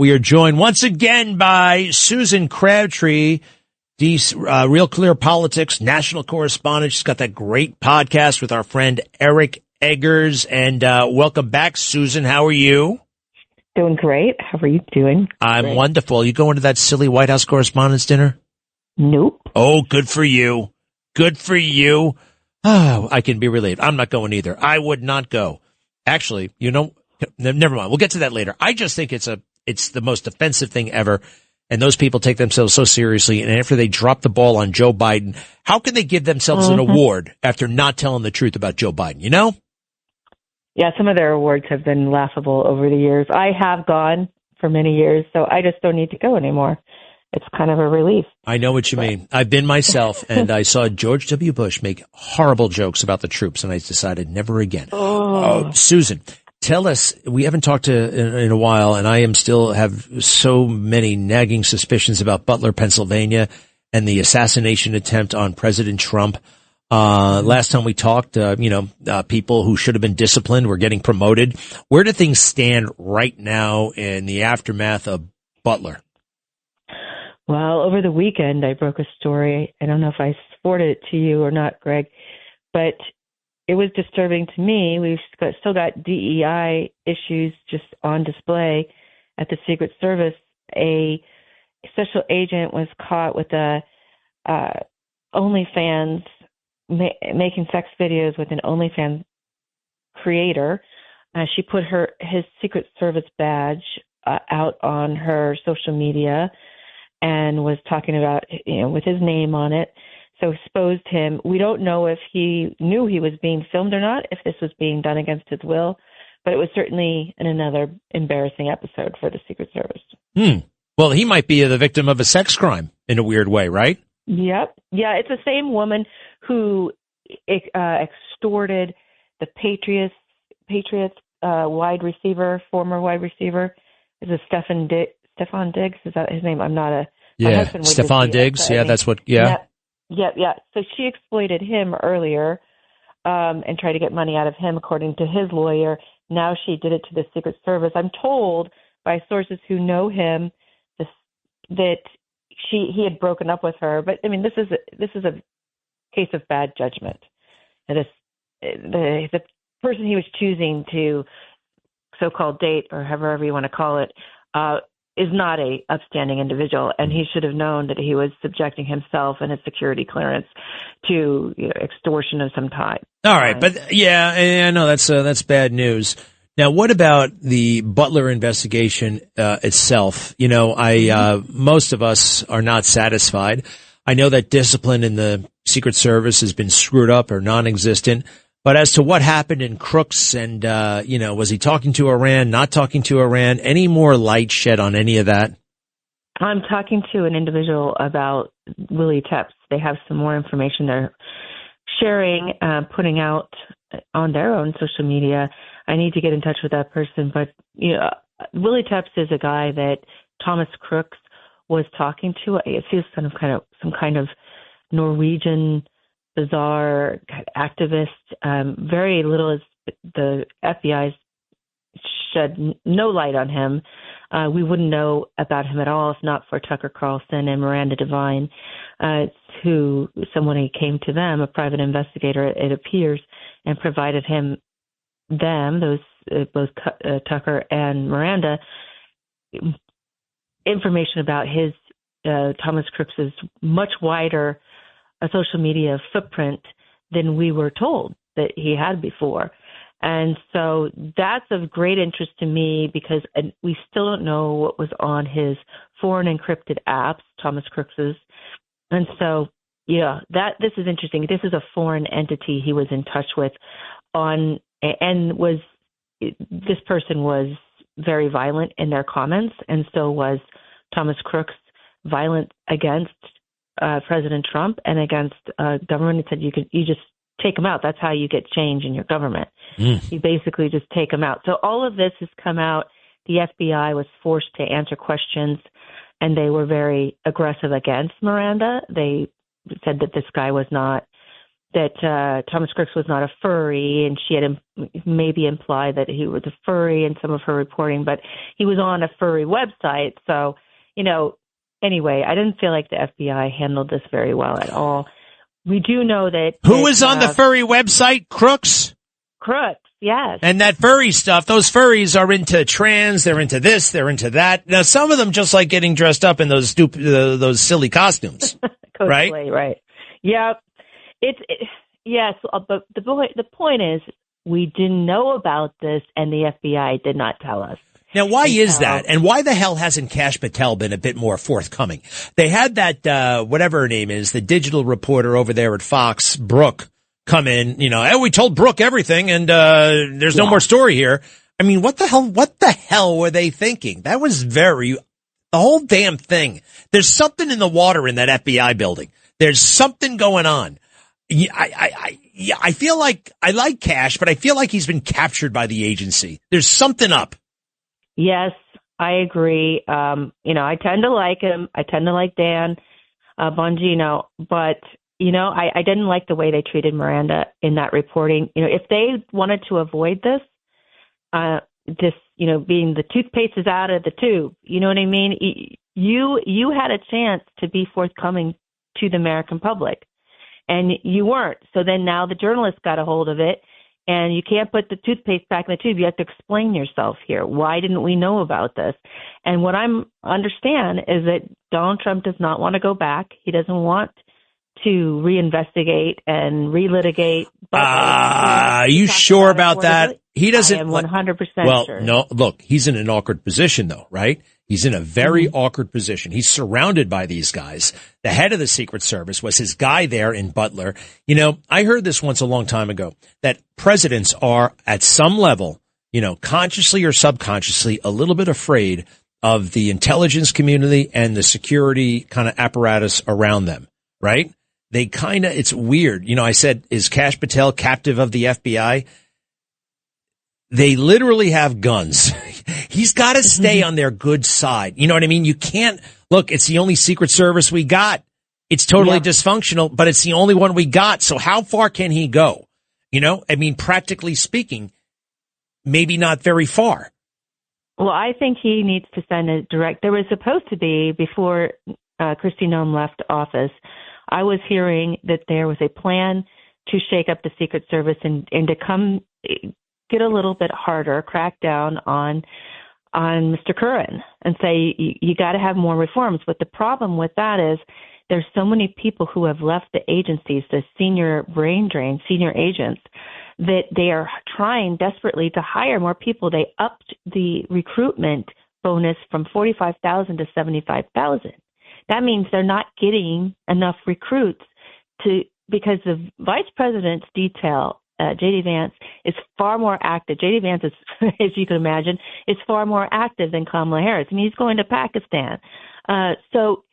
We are joined once again by Susan Crabtree, Real Clear Politics national correspondent. She's got that great podcast with our friend Eric Eggers. And welcome back, Susan. How are you? Doing great. How are you doing? I'm wonderful. You going to that silly White House Correspondents' Dinner? Nope. Oh, good for you. Good for you. Oh, I can be relieved. I'm not going either. I would not go. Actually, never mind. We'll get to that later. I just think it's the most offensive thing ever. And those people take themselves so seriously. And after they drop the ball on Joe Biden, how can they give themselves an award after not telling the truth about Joe Biden? You know? Yeah, some of their awards have been laughable over the years. I have gone for many years, so I just don't need to go anymore. It's kind of a relief. I know what you mean. I've been myself, and I saw George W. Bush make horrible jokes about the troops, and I decided never again. Susan, tell us, we haven't talked in a while, and I am still have so many nagging suspicions about Butler, Pennsylvania, and the assassination attempt on President Trump. Last time we talked, people who should have been disciplined were getting promoted. Where do things stand right now in the aftermath of Butler? Well, over the weekend, I broke a story. I don't know if I forwarded it to you or not, Greg, but it was disturbing to me. We've still got DEI issues just on display at the Secret Service. A special agent was caught with a OnlyFans, making sex videos with an OnlyFans creator. She put his Secret Service badge out on her social media and was talking about, with his name on it. So exposed him. We don't know if he knew he was being filmed or not, if this was being done against his will, but it was certainly another embarrassing episode for the Secret Service. Well, he might be the victim of a sex crime in a weird way, right? Yep. Yeah, it's the same woman who extorted the Patriots wide receiver, former wide receiver. Is it Stefan Diggs? Is that his name? I'm not a... Yeah, Stefan Diggs. Yeah, that's what... Yeah. Yeah. So she exploited him earlier and tried to get money out of him, according to his lawyer. Now she did it to the Secret Service. I'm told by sources who know him that he had broken up with her. But I mean, this is a case of bad judgment. And the person he was choosing to so-called date, or however you want to call it, is not a upstanding individual, and he should have known that he was subjecting himself and his security clearance to extortion of some type. All right, but yeah, I know that's bad news. Now, what about the Butler investigation itself? Most of us are not satisfied. I know that discipline in the Secret Service has been screwed up or non-existent. But as to what happened in Crooks and, was he talking to Iran, not talking to Iran, any more light shed on any of that? I'm talking to an individual about Willie Tepps. They have some more information they're sharing, putting out on their own social media. I need to get in touch with that person. But, Willie Tepps is a guy that Thomas Crooks was talking to. It feels some kind of Norwegian bizarre activist. Very little as the FBI shed no light on him. We wouldn't know about him at all if not for Tucker Carlson and Miranda Devine, someone who came to them, a private investigator, it appears, and provided both Tucker and Miranda, information about his Thomas Crooks's much wider a social media footprint than we were told that he had before. And so that's of great interest to me because we still don't know what was on his foreign encrypted apps, Thomas Crooks's. And so, this is interesting. This is a foreign entity he was in touch with this person was very violent in their comments, and so was Thomas Crooks violent against President Trump and against government. He said you just take them out. That's how you get change in your government. You basically just take them out. So all of this has come out. The FBI was forced to answer questions, and they were very aggressive against Miranda. They said that this guy was not Thomas Crooks was not a furry, and she had maybe implied that he was a furry in some of her reporting, but he was on a furry website. So, anyway, I didn't feel like the FBI handled this very well at all. We do know that... Who is on the furry website? Crooks? Crooks, yes. And that furry stuff, those furries are into trans, they're into this, they're into that. Now, some of them just like getting dressed up in those stupid, those silly costumes. Right? Right. Yep. Yes, but the point is, we didn't know about this, and the FBI did not tell us. Now, why is that? And why the hell hasn't Kash Patel been a bit more forthcoming? They had that, whatever her name is, the digital reporter over there at Fox, Brooke, come in, hey, we told Brooke everything, and there's no more story here. I mean, what the hell were they thinking? That was the whole damn thing. There's something in the water in that FBI building. There's something going on. I feel like I like Kash, but I feel like he's been captured by the agency. There's something up. Yes, I agree. I tend to like him. I tend to like Dan Bongino, but I didn't like the way they treated Miranda in that reporting. If they wanted to avoid this, being the toothpaste is out of the tube, you know what I mean? You had a chance to be forthcoming to the American public, and you weren't. So then now the journalists got a hold of it, and you can't put the toothpaste back in the tube. You have to explain yourself here. Why didn't we know about this? And what I understand is that Donald Trump does not want to go back. He doesn't want to reinvestigate and relitigate. Are you sure about that? He doesn't. I am 100% well, sure. No, look, he's in an awkward position though, right? He's in a very awkward position. He's surrounded by these guys. The head of the Secret Service was his guy there in Butler. I heard this once a long time ago, that presidents are at some level, consciously or subconsciously, a little bit afraid of the intelligence community and the security kind of apparatus around them, right? It's weird. I said, is Kash Patel captive of the FBI? They literally have guns. He's got to stay on their good side. You know what I mean? You can't look. It's the only Secret Service we got. It's totally dysfunctional, but it's the only one we got. So how far can he go? Practically speaking, maybe not very far. Well, I think he needs to send a direct. There was supposed to be, before Kristi Noem left office, I was hearing that there was a plan to shake up the Secret Service and to come get a little bit harder, crack down on Mr. Curran and say, you got to have more reforms. But the problem with that is there's so many people who have left the agencies, the senior brain drain, senior agents, that they are trying desperately to hire more people. They upped the recruitment bonus from 45,000 to 75,000. That means they're not getting enough recruits because the vice president's detail, J.D. Vance, is far more active. J.D. Vance, is, as you can imagine, is far more active than Kamala Harris. He's going to Pakistan. So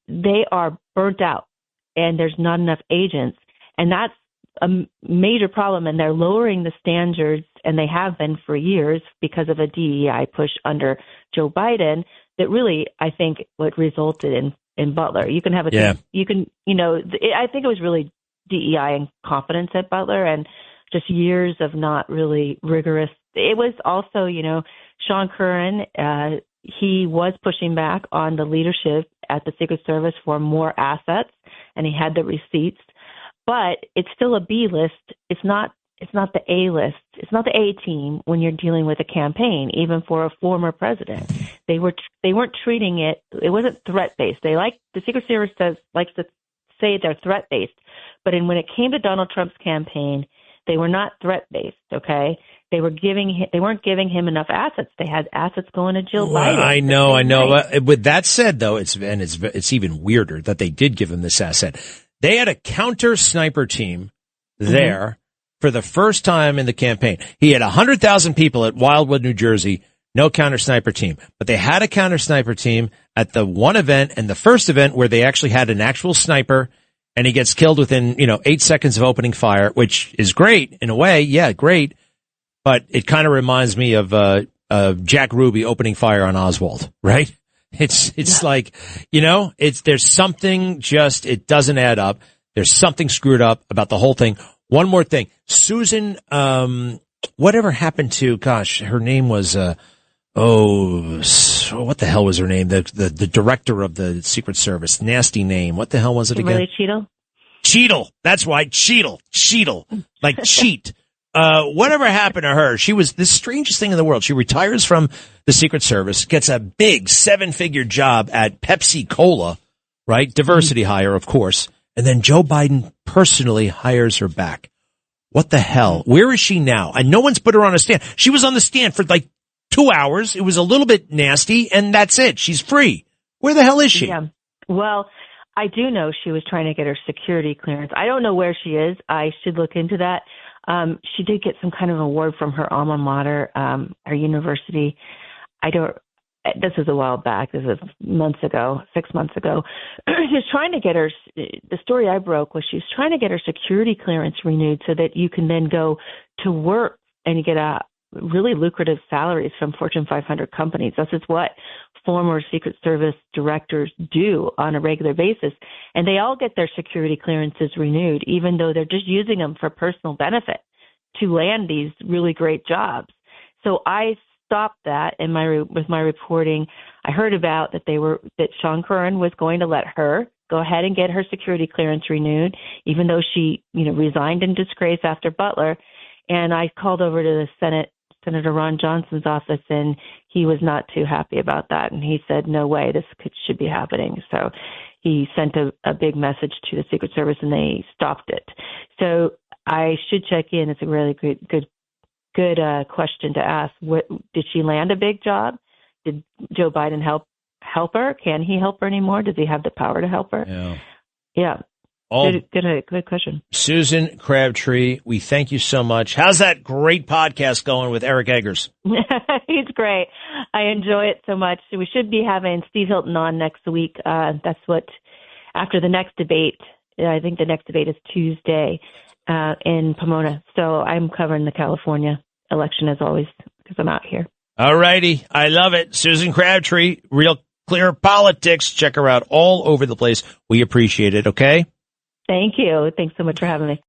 they are burnt out, and there's not enough agents. And that's a major problem, and they're lowering the standards, and they have been for years because of a DEI push under Joe Biden that really, I think, what resulted in Butler. You can have I think it was really DEI and confidence at Butler and just years of not really rigorous. It was also, Sean Curran, he was pushing back on the leadership at the Secret Service for more assets, and he had the receipts. But it's still a B list. It's not the A list. It's not the A team when you're dealing with a campaign, even for a former president. They weren't treating it. It wasn't threat based. The Secret Service likes to say they're threat based, but when it came to Donald Trump's campaign, they were not threat based. Okay, they weren't giving him enough assets. They had assets going to Jill Biden. I know. With that said, though, it's even weirder that they did give him this asset. They had a counter sniper team there for the first time in the campaign. He had 100,000 people at Wildwood, New Jersey, no counter sniper team. But they had a counter sniper team at the one event and the first event where they actually had an actual sniper, and he gets killed within, 8 seconds of opening fire, which is great in a way. Yeah, great. But it kind of reminds me of Jack Ruby opening fire on Oswald, right? It's like, there's something it doesn't add up. There's something screwed up about the whole thing. One more thing. Susan, whatever happened to, gosh, her name was, what the hell was her name? The director of the Secret Service. Nasty name. What the hell was it again? Cheadle? Cheadle. That's right. Cheadle. Like cheat. Whatever happened to her? She was the strangest thing in the world. She retires from the Secret Service, gets a big 7-figure job at Pepsi Cola, right? Diversity hire, of course. And then Joe Biden personally hires her back. What the hell? Where is she now? And no one's put her on a stand. She was on the stand for like 2 hours. It was a little bit nasty, and that's it. She's free. Where the hell is she? Yeah. Well, I do know she was trying to get her security clearance. I don't know where she is. I should look into that. She did get some kind of award from her alma mater, her university. This is a while back. This is months ago, 6 months ago. She was trying to get her, the story I broke was she was trying to get her security clearance renewed so that you can then go to work and you get a really lucrative salaries from Fortune 500 companies. This is what former Secret Service directors do on a regular basis. And they all get their security clearances renewed, even though they're just using them for personal benefit to land these really great jobs. So I stopped that with my reporting. I heard about that Sean Curran was going to let her go ahead and get her security clearance renewed, even though she, resigned in disgrace after Butler. And I called over to the Senator Ron Johnson's office, and he was not too happy about that. And he said, no way, this should be happening. So he sent a big message to the Secret Service, and they stopped it. So I should check in. It's a really good question to ask. Did she land a big job? Did Joe Biden help her? Can he help her anymore? Does he have the power to help her? Yeah. Good question. Susan Crabtree, we thank you so much. How's that great podcast going with Eric Eggers? He's great. I enjoy it so much. We should be having Steve Hilton on next week. That's after the next debate. I think the next debate is Tuesday in Pomona. So I'm covering the California election as always because I'm out here. All righty. I love it. Susan Crabtree, Real Clear Politics. Check her out all over the place. We appreciate it. Okay? Thank you. Thanks so much for having me.